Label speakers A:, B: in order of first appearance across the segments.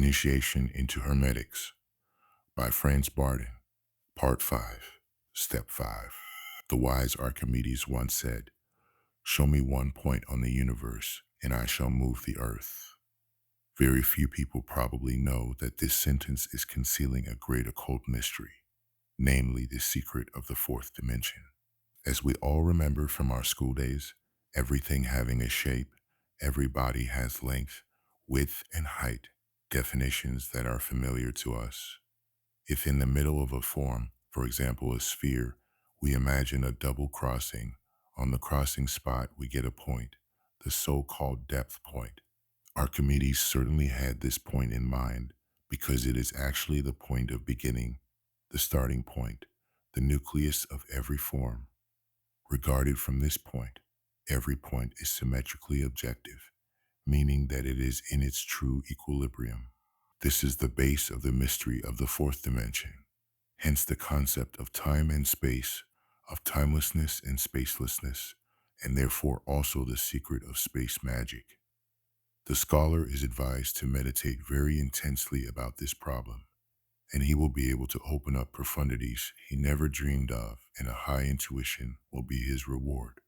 A: Initiation into Hermetics by Franz Barden, Part 5, Step 5. The wise Archimedes once said, "Show me one point on the universe, and I shall move the earth." Very few people probably know that this sentence is concealing a great occult mystery, namely the secret of the fourth dimension. As we all remember from our school days, everything having a shape, every body has length, width, and height, definitions that are familiar to us. If in the middle of a form, for example a sphere, we imagine a double crossing, on the crossing spot we get a point, the so-called depth point. Archimedes certainly had this point in mind because it is actually the point of beginning, the starting point, the nucleus of every form. Regarded from this point, every point is symmetrically objective, meaning that it is in its true equilibrium. This is the base of the mystery of the fourth dimension, hence the concept of time and space, of timelessness and spacelessness, and therefore also the secret of space magic. The scholar is advised to meditate very intensely about this problem, and he will be able to open up profundities he never dreamed of, and a high intuition will be his reward.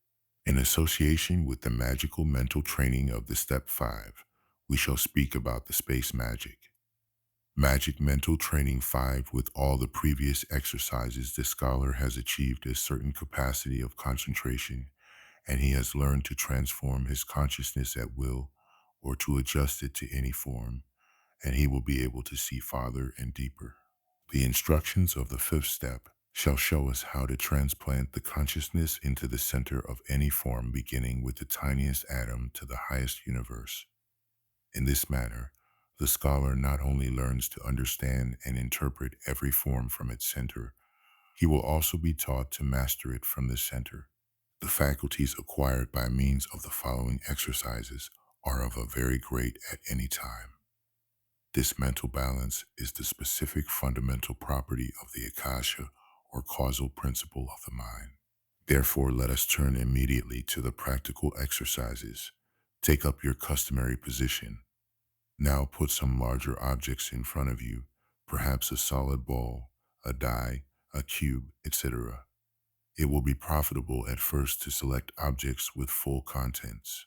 A: In association with the magical mental training of the Step 5, we shall speak about the space magic. Magic mental training 5. With all the previous exercises, the scholar has achieved a certain capacity of concentration, and he has learned to transform his consciousness at will or to adjust it to any form, and he will be able to see farther and deeper. The instructions of the fifth step shall show us how to transplant the consciousness into the center of any form, beginning with the tiniest atom to the highest universe. In this manner, the scholar not only learns to understand and interpret every form from its center, he will also be taught to master it from the center. The faculties acquired by means of the following exercises are of a very great at any time. This mental balance is the specific fundamental property of the akasha, or causal principle of the mind. Therefore, let us turn immediately to the practical exercises. Take up your customary position. Now put some larger objects in front of you, perhaps a solid ball, a die, a cube, etc. It will be profitable at first to select objects with full contents.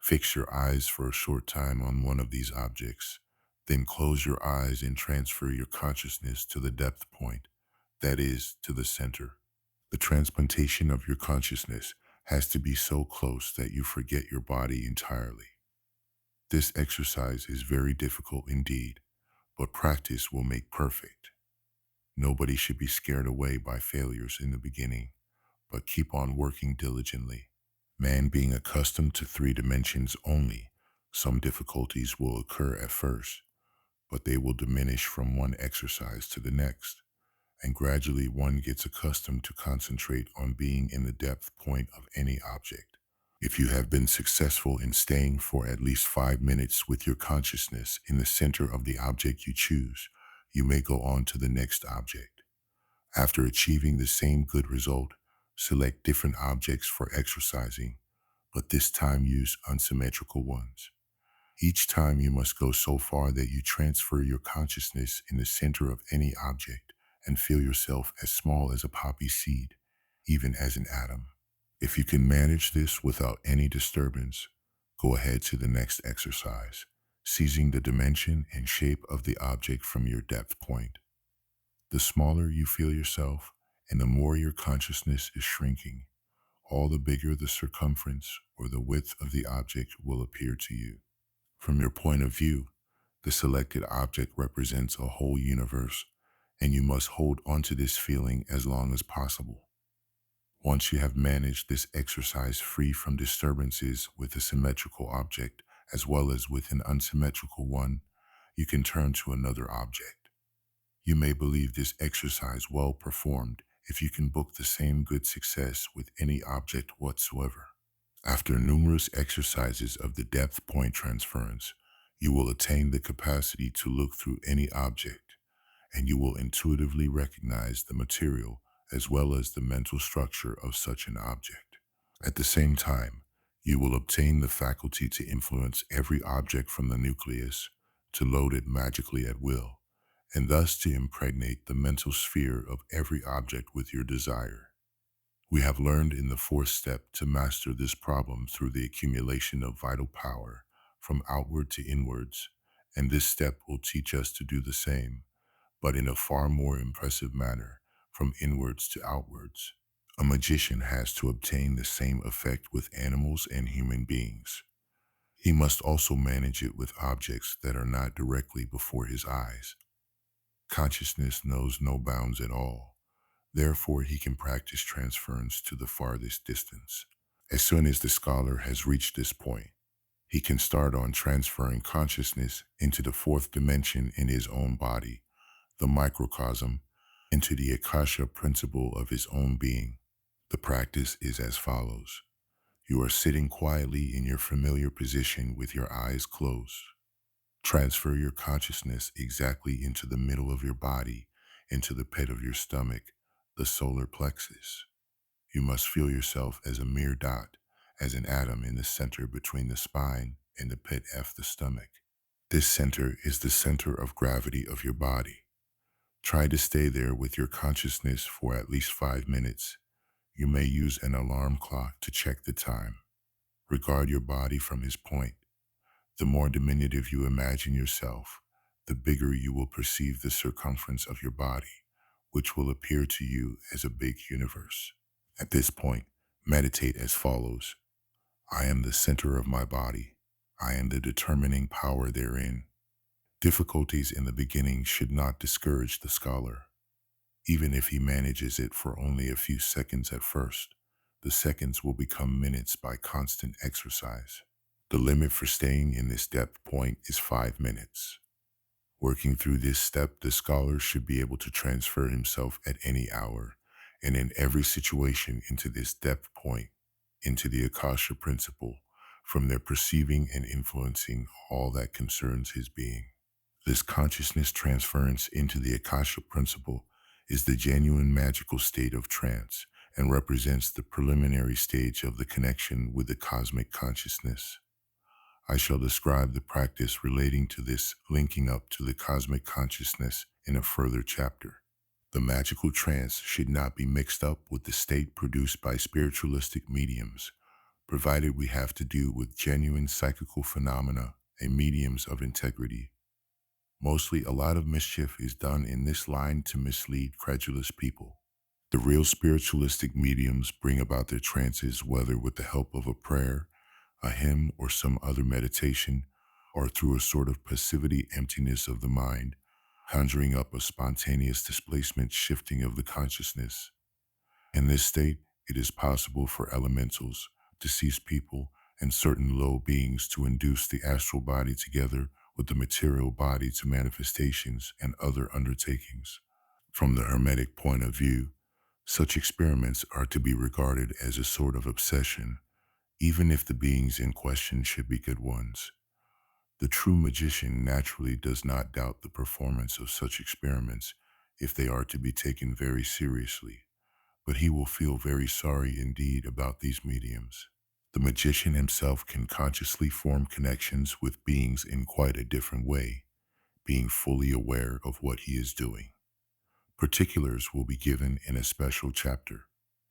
A: Fix your eyes for a short time on one of these objects, then close your eyes and transfer your consciousness to the depth point, that is, to the center. The transplantation of your consciousness has to be so close that you forget your body entirely. This exercise is very difficult indeed, but practice will make perfect. Nobody should be scared away by failures in the beginning, but keep on working diligently. Man being accustomed to 3 dimensions only, some difficulties will occur at first, but they will diminish from one exercise to the next, and gradually one gets accustomed to concentrate on being in the depth point of any object. If you have been successful in staying for at least 5 minutes with your consciousness in the center of the object you choose, you may go on to the next object. After achieving the same good result, select different objects for exercising, but this time use unsymmetrical ones. Each time you must go so far that you transfer your consciousness in the center of any object and feel yourself as small as a poppy seed, even as an atom. If you can manage this without any disturbance, go ahead to the next exercise, seizing the dimension and shape of the object from your depth point. The smaller you feel yourself, and the more your consciousness is shrinking, all the bigger the circumference or the width of the object will appear to you. From your point of view, the selected object represents a whole universe, and you must hold onto this feeling as long as possible. Once you have managed this exercise free from disturbances with a symmetrical object as well as with an unsymmetrical one, you can turn to another object. You may believe this exercise well performed if you can book the same good success with any object whatsoever. After numerous exercises of the depth point transference, you will attain the capacity to look through any object, and you will intuitively recognize the material as well as the mental structure of such an object. At the same time, you will obtain the faculty to influence every object from the nucleus to load it magically at will, and thus to impregnate the mental sphere of every object with your desire. We have learned in the fourth step to master this problem through the accumulation of vital power from outward to inwards, and this step will teach us to do the same, but in a far more impressive manner, from inwards to outwards. A magician has to obtain the same effect with animals and human beings. He must also manage it with objects that are not directly before his eyes. Consciousness knows no bounds at all. Therefore, he can practice transference to the farthest distance. As soon as the scholar has reached this point, he can start on transferring consciousness into the fourth dimension in his own body, the microcosm, into the akasha principle of his own being. The practice is as follows. You are sitting quietly in your familiar position with your eyes closed. Transfer your consciousness exactly into the middle of your body, into the pit of your stomach, the solar plexus. You must feel yourself as a mere dot, as an atom in the center between the spine and the pit of the stomach. This center is the center of gravity of your body. Try to stay there with your consciousness for at least 5 minutes. You may use an alarm clock to check the time. Regard your body from this point. The more diminutive you imagine yourself, the bigger you will perceive the circumference of your body, which will appear to you as a big universe. At this point, meditate as follows. I am the center of my body. I am the determining power therein. Difficulties in the beginning should not discourage the scholar. Even if he manages it for only a few seconds at first, the seconds will become minutes by constant exercise. The limit for staying in this depth point is 5 minutes. Working through this step, the scholar should be able to transfer himself at any hour and in every situation into this depth point, into the akasha principle, from there perceiving and influencing all that concerns his being. This consciousness transference into the akasha principle is the genuine magical state of trance and represents the preliminary stage of the connection with the cosmic consciousness. I shall describe the practice relating to this linking up to the cosmic consciousness in a further chapter. The magical trance should not be mixed up with the state produced by spiritualistic mediums, provided we have to do with genuine psychical phenomena and mediums of integrity. Mostly, a lot of mischief is done in this line to mislead credulous people. The real spiritualistic mediums bring about their trances whether with the help of a prayer, a hymn, or some other meditation, or through a sort of passivity emptiness of the mind, conjuring up a spontaneous displacement shifting of the consciousness. In this state, it is possible for elementals, deceased people, and certain low beings to induce the astral body together with the material body to manifestations and other undertakings. From the Hermetic point of view, such experiments are to be regarded as a sort of obsession, even if the beings in question should be good ones. The true magician naturally does not doubt the performance of such experiments if they are to be taken very seriously, but he will feel very sorry indeed about these mediums. The magician himself can consciously form connections with beings in quite a different way, being fully aware of what he is doing. Particulars will be given in a special chapter.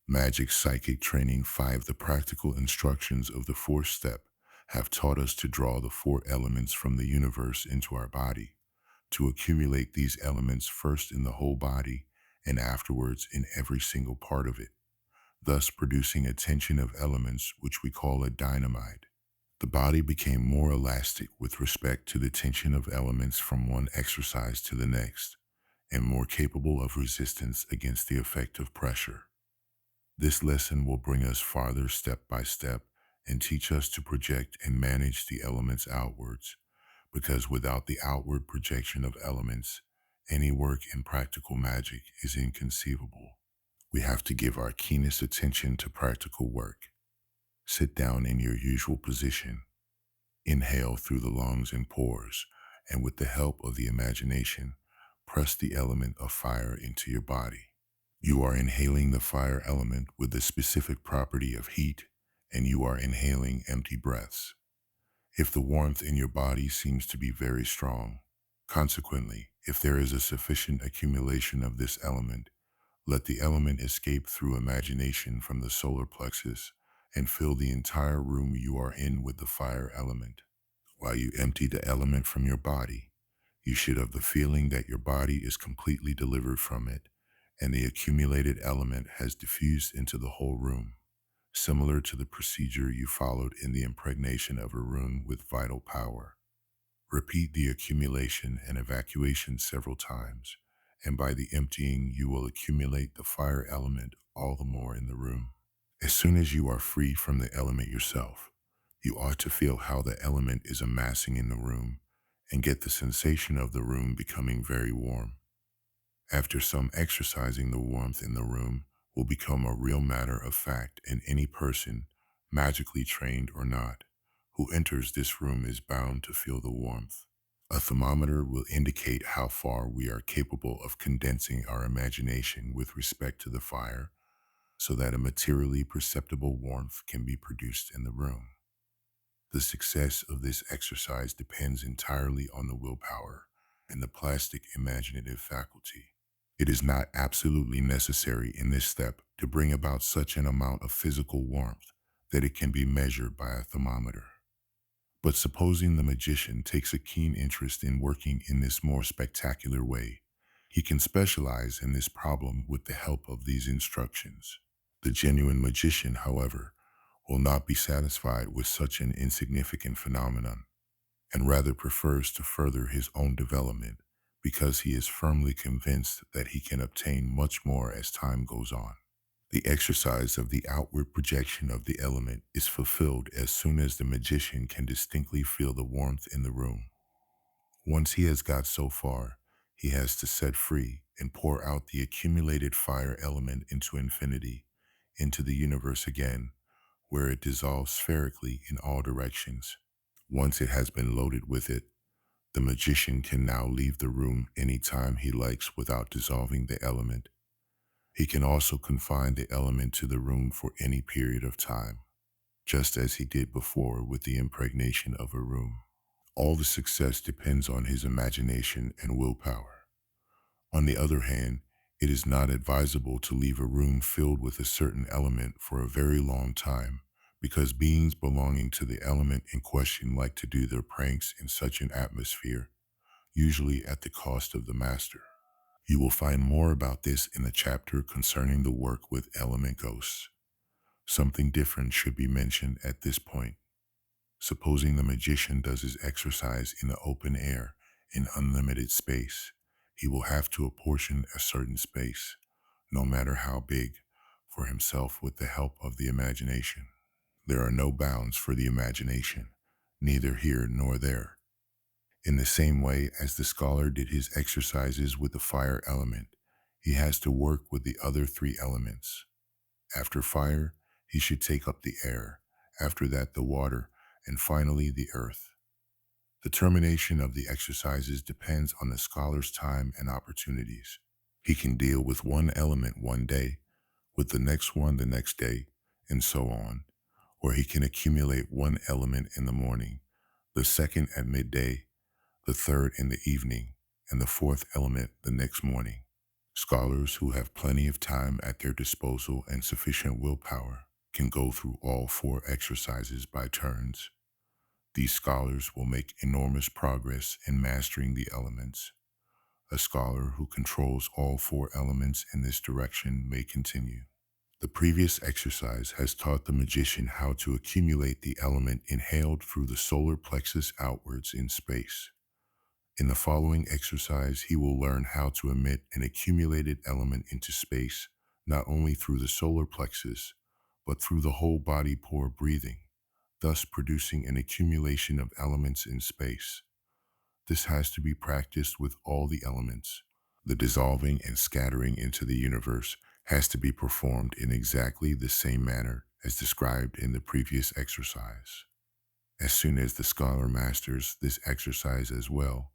A: Magic Psychic Training 5. The practical instructions of the fourth step have taught us to draw the 4 elements from the universe into our body, to accumulate these elements first in the whole body and afterwards in every single part of it, thus producing a tension of elements which we call a dynamite. The body became more elastic with respect to the tension of elements from one exercise to the next, and more capable of resistance against the effect of pressure. This lesson will bring us farther step by step and teach us to project and manage the elements outwards, because without the outward projection of elements, any work in practical magic is inconceivable. We have to give our keenest attention to practical work. Sit down in your usual position. Inhale through the lungs and pores, and with the help of the imagination, press the element of fire into your body. You are inhaling the fire element with the specific property of heat, and you are inhaling empty breaths. If the warmth in your body seems to be very strong, Consequently, if there is a sufficient accumulation of this element, let the element escape through imagination from the solar plexus and fill the entire room you are in with the fire element. While you empty the element from your body, you should have the feeling that your body is completely delivered from it, and the accumulated element has diffused into the whole room, similar to the procedure you followed in the impregnation of a room with vital power. Repeat the accumulation and evacuation several times, and by the emptying, you will accumulate the fire element all the more in the room. As soon as you are free from the element yourself, you ought to feel how the element is amassing in the room and get the sensation of the room becoming very warm. After some exercising, the warmth in the room will become a real matter of fact, and any person, magically trained or not, who enters this room is bound to feel the warmth. A thermometer will indicate how far we are capable of condensing our imagination with respect to the fire, so that a materially perceptible warmth can be produced in the room. The success of this exercise depends entirely on the willpower and the plastic imaginative faculty. It is not absolutely necessary in this step to bring about such an amount of physical warmth that it can be measured by a thermometer. But supposing the magician takes a keen interest in working in this more spectacular way, he can specialize in this problem with the help of these instructions. The genuine magician, however, will not be satisfied with such an insignificant phenomenon, and rather prefers to further his own development because he is firmly convinced that he can obtain much more as time goes on. The exercise of the outward projection of the element is fulfilled as soon as the magician can distinctly feel the warmth in the room. Once he has got so far, he has to set free and pour out the accumulated fire element into infinity, into the universe again, where it dissolves spherically in all directions. Once it has been loaded with it, the magician can now leave the room any time he likes without dissolving the element. He can also confine the element to the room for any period of time, just as he did before with the impregnation of a room. All the success depends on his imagination and willpower. On the other hand, it is not advisable to leave a room filled with a certain element for a very long time, because beings belonging to the element in question like to do their pranks in such an atmosphere, usually at the cost of the master. You will find more about this in the chapter concerning the work with element ghosts. Something different should be mentioned at this point. Supposing the magician does his exercise in the open air in unlimited space, he will have to apportion a certain space, no matter how big, for himself with the help of the imagination. There are no bounds for the imagination, neither here nor there. In the same way as the scholar did his exercises with the fire element, he has to work with the other three elements. After fire, he should take up the air, after that the water, and finally the earth. The termination of the exercises depends on the scholar's time and opportunities. He can deal with one element one day, with the next one the next day, and so on, or he can accumulate one element in the morning, the second at midday, the third in the evening, and the fourth element the next morning. Scholars who have plenty of time at their disposal and sufficient willpower can go through all four exercises by turns. These scholars will make enormous progress in mastering the elements. A scholar who controls all four elements in this direction may continue. The previous exercise has taught the magician how to accumulate the element inhaled through the solar plexus outwards in space. In the following exercise, he will learn how to emit an accumulated element into space, not only through the solar plexus, but through the whole body pour breathing, thus producing an accumulation of elements in space. This has to be practiced with all the elements. The dissolving and scattering into the universe has to be performed in exactly the same manner as described in the previous exercise. As soon as the scholar masters this exercise as well,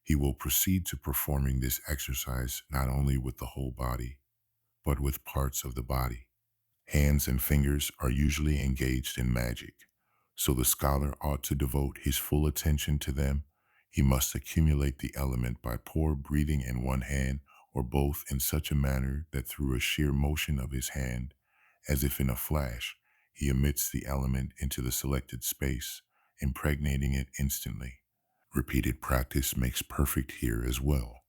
A: he will proceed to performing this exercise not only with the whole body, but with parts of the body. Hands and fingers are usually engaged in magic, so the scholar ought to devote his full attention to them He must accumulate the element by pour breathing in one hand or both in such a manner that through a sheer motion of his hand, as if in a flash, he emits the element into the selected space, impregnating it instantly. Repeated practice makes perfect here as well.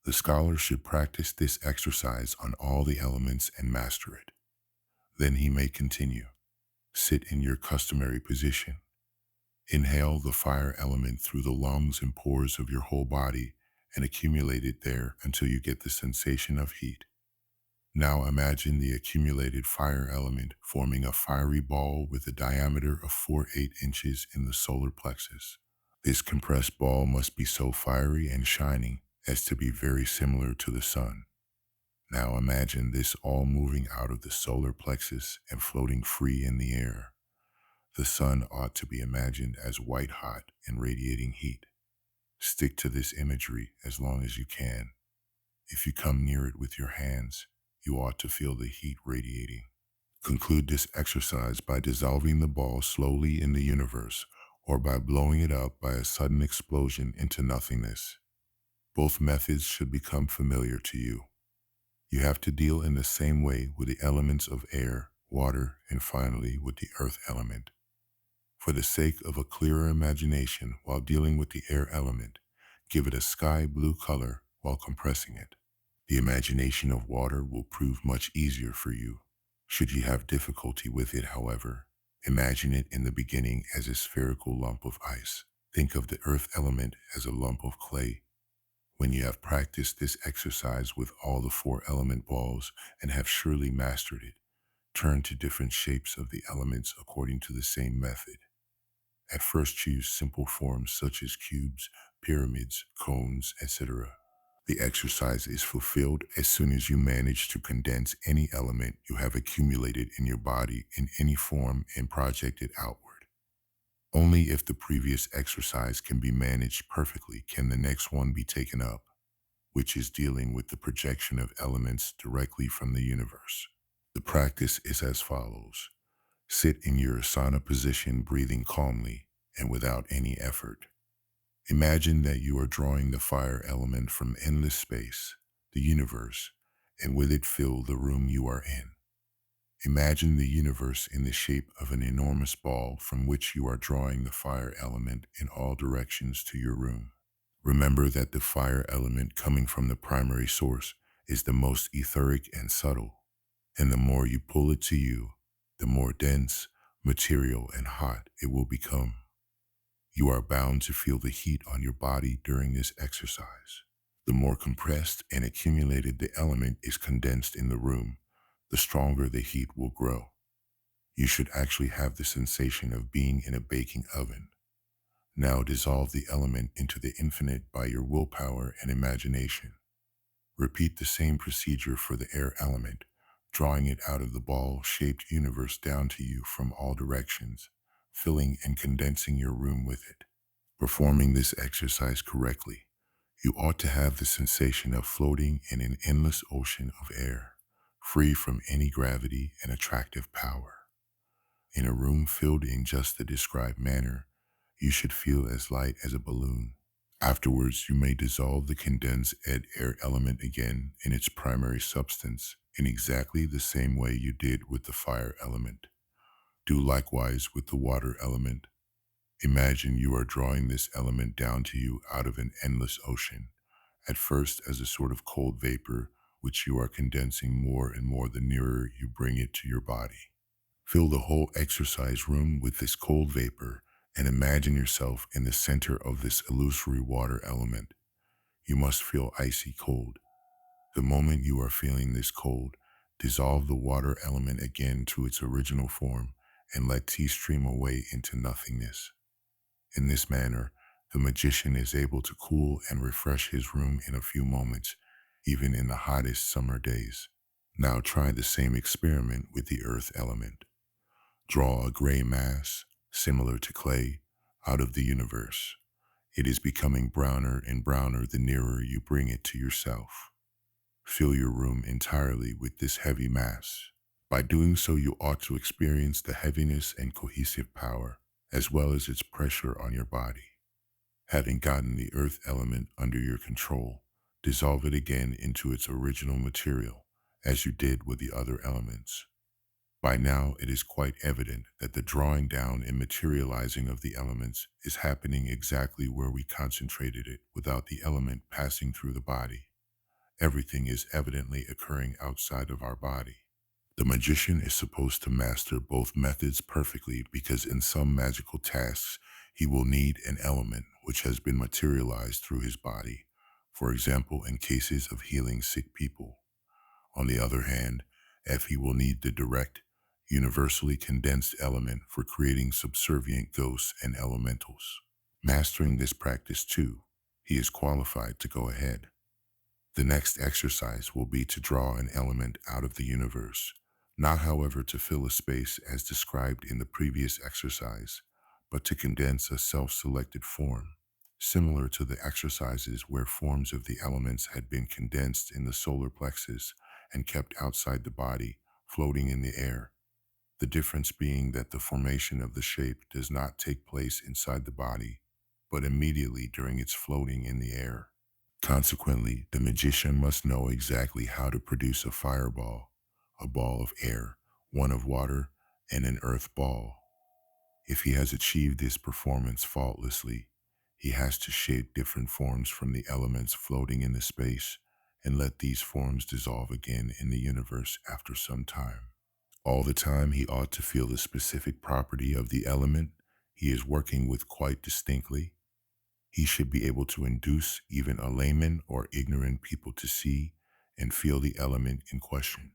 A: The scholar should practice this exercise on all the elements and master it. Then he may continue. Sit in your customary position. Inhale the fire element through the lungs and pores of your whole body and accumulate it there until you get the sensation of heat. Now imagine the accumulated fire element forming a fiery ball with a diameter of 4-8 inches in the solar plexus. This compressed ball must be so fiery and shining as to be very similar to the sun. Now imagine this all moving out of the solar plexus and floating free in the air. The sun ought to be imagined as white hot and radiating heat. Stick to this imagery as long as you can. If you come near it with your hands, you ought to feel the heat radiating. Conclude this exercise by dissolving the ball slowly in the universe or by blowing it up by a sudden explosion into nothingness. Both methods should become familiar to you. You have to deal in the same way with the elements of air, water, and finally with the earth element. For the sake of a clearer imagination while dealing with the air element, give it a sky blue color while compressing it. The imagination of water will prove much easier for you. Should you have difficulty with it, however, imagine it in the beginning as a spherical lump of ice. Think of the earth element as a lump of clay. When you have practiced this exercise with all the 4 element balls and have surely mastered it, turn to different shapes of the elements according to the same method. At first choose simple forms such as cubes, pyramids, cones, etc. The exercise is fulfilled as soon as you manage to condense any element you have accumulated in your body in any form and project it outward. Only if the previous exercise can be managed perfectly can the next one be taken up, which is dealing with the projection of elements directly from the universe. The practice is as follows. Sit in your asana position, breathing calmly and without any effort. Imagine that you are drawing the fire element from endless space, the universe, and with it fill the room you are in. Imagine the universe in the shape of an enormous ball from which you are drawing the fire element in all directions to your room. Remember that the fire element coming from the primary source is the most etheric and subtle, and the more you pull it to you, the more dense, material, and hot it will become. You are bound to feel the heat on your body during this exercise. The more compressed and accumulated the element is condensed in the room, the stronger the heat will grow. You should actually have the sensation of being in a baking oven. Now dissolve the element into the infinite by your willpower and imagination. Repeat the same procedure for the air element, drawing it out of the ball-shaped universe down to you from all directions, filling and condensing your room with it. Performing this exercise correctly, you ought to have the sensation of floating in an endless ocean of air, free from any gravity and attractive power. In a room filled in just the described manner, you should feel as light as a balloon. Afterwards, you may dissolve the condensed air element again in its primary substance in exactly the same way you did with the fire element. Do likewise with the water element. Imagine you are drawing this element down to you out of an endless ocean, at first as a sort of cold vapor, which you are condensing more and more the nearer you bring it to your body. Fill the whole exercise room with this cold vapor and imagine yourself in the center of this illusory water element. You must feel icy cold. The moment you are feeling this cold, dissolve the water element again to its original form and let tea stream away into nothingness. In this manner, the magician is able to cool and refresh his room in a few moments, even in the hottest summer days. Now try the same experiment with the earth element. Draw a gray mass, similar to clay, out of the universe. It is becoming browner and browner the nearer you bring it to yourself. Fill your room entirely with this heavy mass. By doing so, you ought to experience the heaviness and cohesive power, as well as its pressure on your body. Having gotten the earth element under your control, dissolve it again into its original material, as you did with the other elements. By now, it is quite evident that the drawing down and materializing of the elements is happening exactly where we concentrated it without the element passing through the body. Everything is evidently occurring outside of our body. The magician is supposed to master both methods perfectly because in some magical tasks, he will need an element which has been materialized through his body, for example, in cases of healing sick people. On the other hand, if he will need the direct, universally condensed element for creating subservient ghosts and elementals. Mastering this practice too, he is qualified to go ahead. The next exercise will be to draw an element out of the universe, not however to fill a space as described in the previous exercise, but to condense a self-selected form, similar to the exercises where forms of the elements had been condensed in the solar plexus and kept outside the body, floating in the air. The difference being that the formation of the shape does not take place inside the body, but immediately during its floating in the air. Consequently, the magician must know exactly how to produce a fireball, a ball of air, one of water, and an earth ball. If he has achieved this performance faultlessly, he has to shape different forms from the elements floating in the space and let these forms dissolve again in the universe after some time. All the time he ought to feel the specific property of the element he is working with quite distinctly. He should be able to induce even a layman or ignorant people to see and feel the element in question.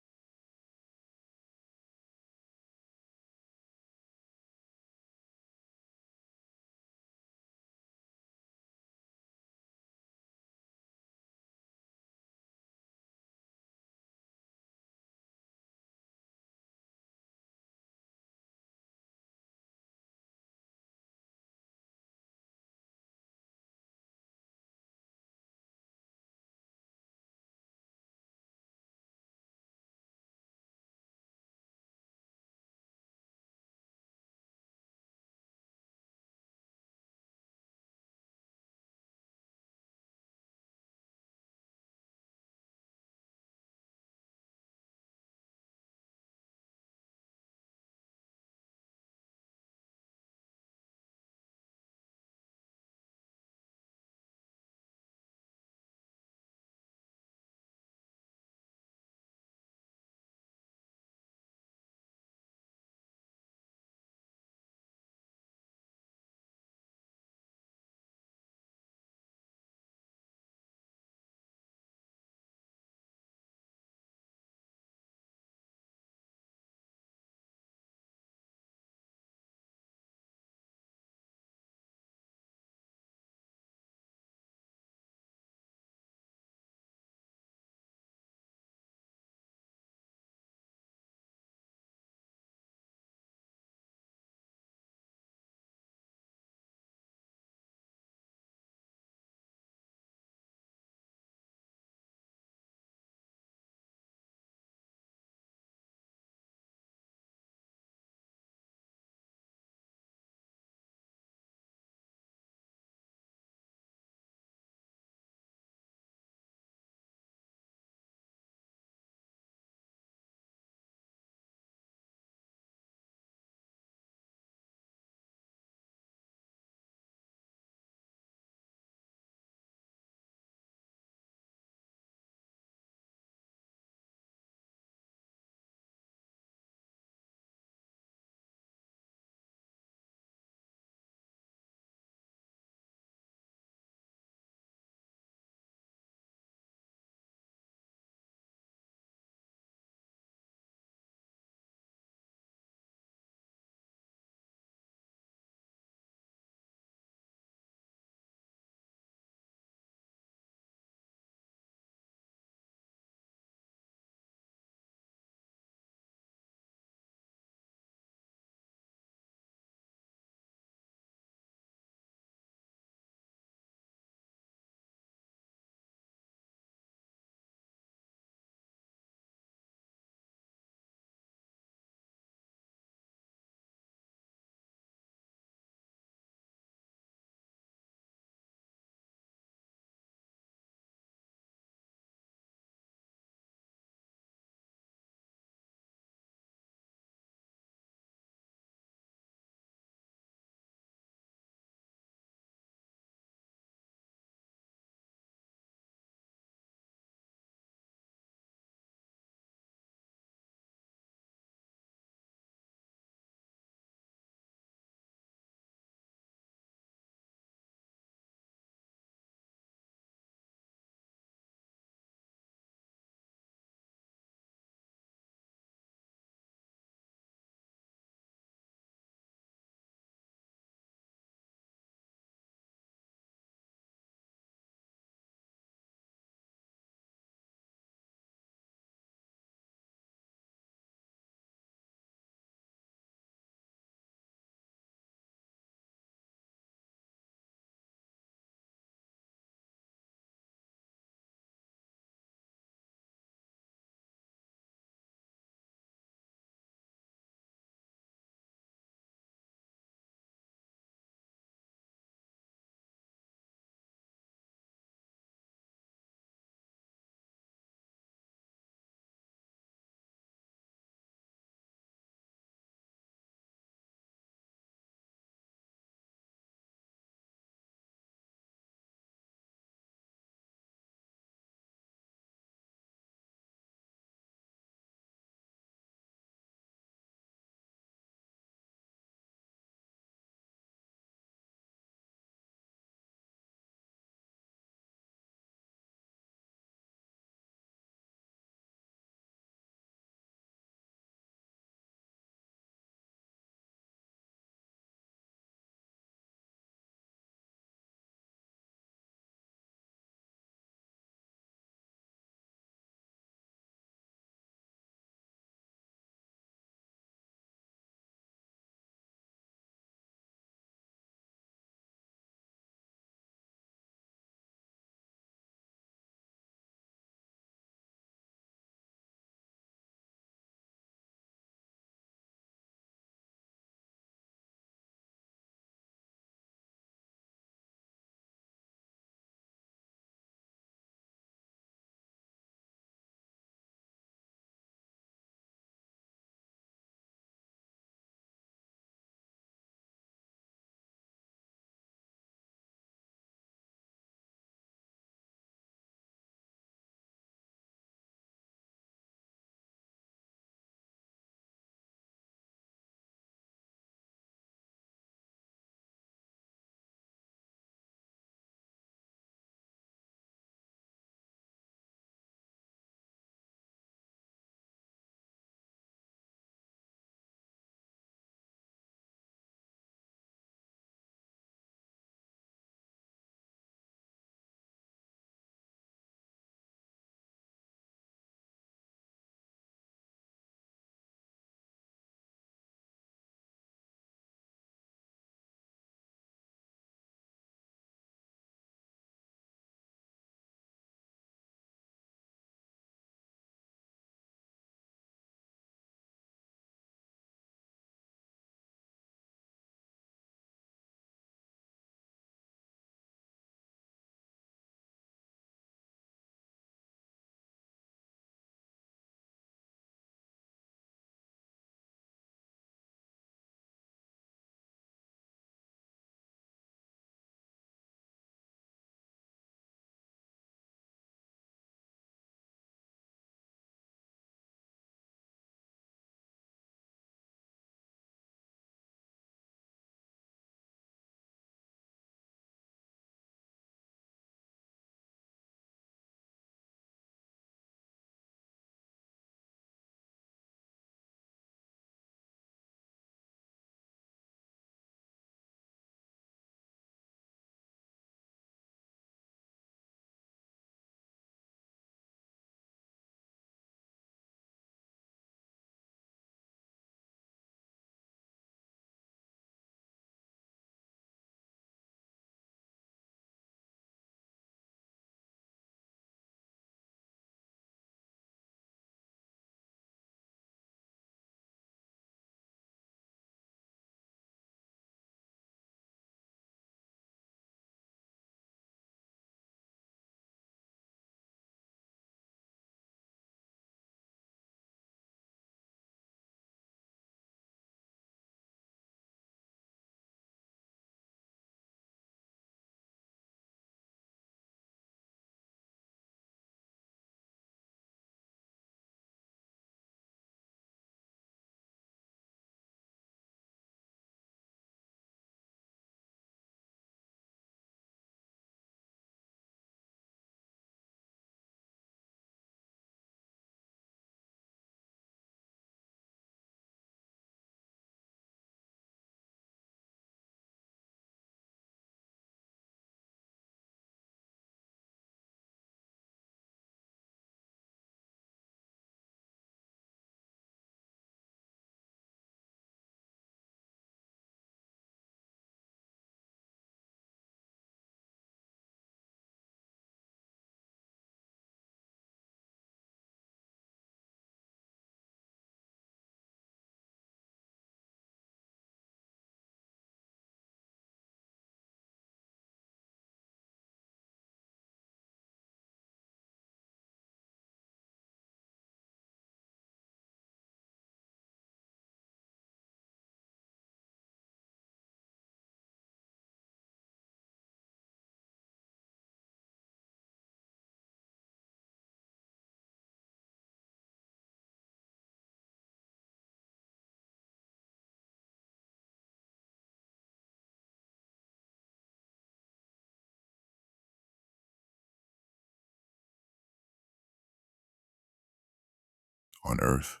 A: On Earth,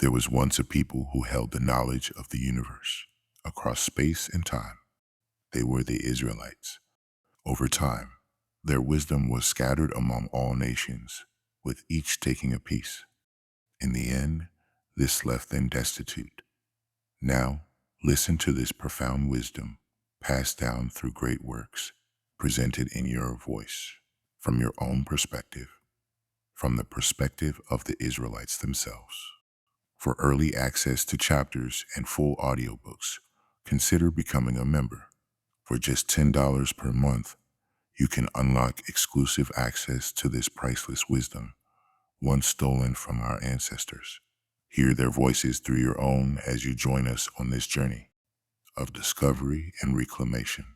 A: there was once a people who held the knowledge of the universe across space and time. They were the Israelites. Over time, their wisdom was scattered among all nations, with each taking a piece. In the end, this left them destitute. Now, listen to this profound wisdom passed down through great works, presented in your voice, from your own perspective, from the perspective of the Israelites themselves. For early access to chapters and full audiobooks, consider becoming a member. For just $10 per month, you can unlock exclusive access to this priceless wisdom, once stolen from our ancestors. Hear their voices through your own as you join us on this journey of discovery and reclamation.